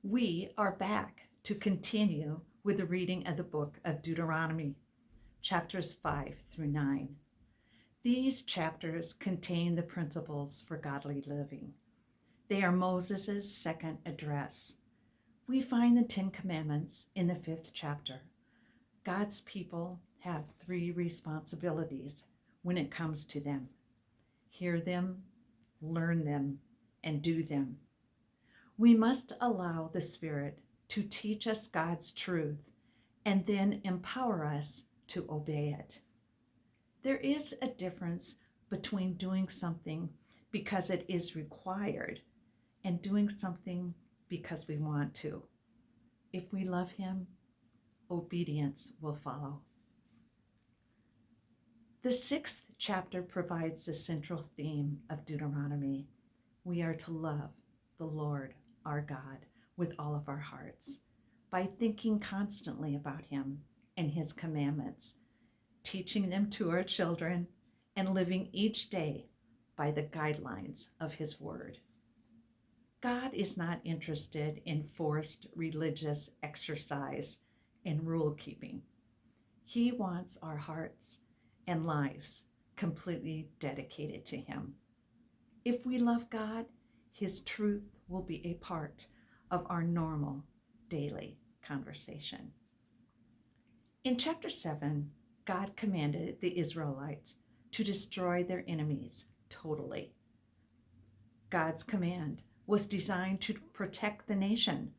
We are back to continue with the reading of the book of Deuteronomy, chapters 5 through 9. These chapters contain the principles for godly living. They are Moses' second address. We find the 10 Commandments in the 5th chapter. God's people have 3 responsibilities when it comes to them: hear them, learn them, and do them. We must allow the Spirit to teach us God's truth and then empower us to obey it. There is a difference between doing something because it is required and doing something because we want to. If we love Him, obedience will follow. The 6th chapter provides the central theme of Deuteronomy. We are to love the Lord our God with all of our hearts by thinking constantly about Him and His commandments, teaching them to our children, and living each day by the guidelines of His Word. God is not interested in forced religious exercise and rule keeping. He wants our hearts and lives completely dedicated to Him. If we love God, His truth will be a part of our normal daily conversation. In chapter 7, God commanded the Israelites to destroy their enemies totally. God's command was designed to protect the nation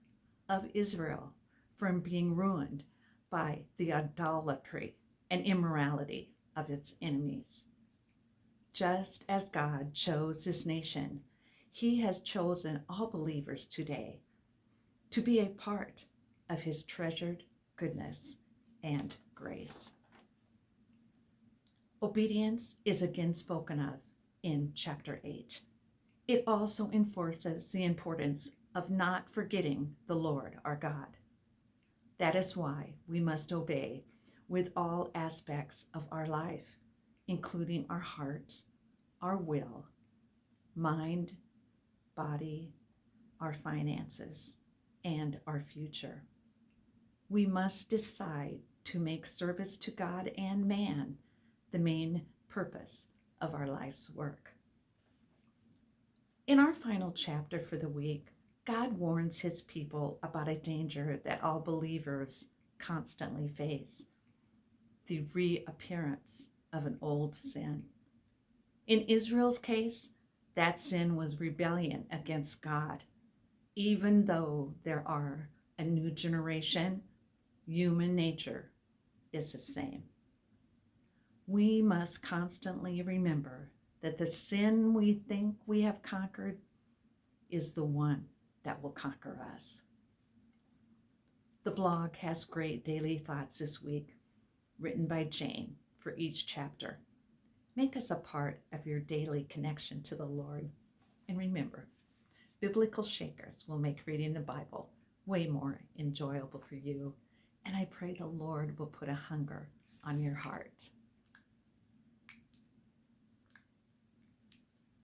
of Israel from being ruined by the idolatry and immorality of its enemies. Just as God chose His nation, He has chosen all believers today to be a part of His treasured goodness and grace. Obedience is again spoken of in chapter 8. It also enforces the importance of not forgetting the Lord our God. That is why we must obey with all aspects of our life, including our heart, our will, mind, body, our finances, and our future. We must decide to make service to God and man the main purpose of our life's work. In our final chapter for the week, God warns His people about a danger that all believers constantly face: the reappearance of an old sin. In Israel's case, that sin was rebellion against God. Even though there are a new generation, human nature is the same. We must constantly remember that the sin we think we have conquered is the one that will conquer us. The blog has great daily thoughts this week, written by Jane for each chapter. Make us a part of your daily connection to the Lord. And remember, biblical shakers will make reading the Bible way more enjoyable for you. And I pray the Lord will put a hunger on your heart.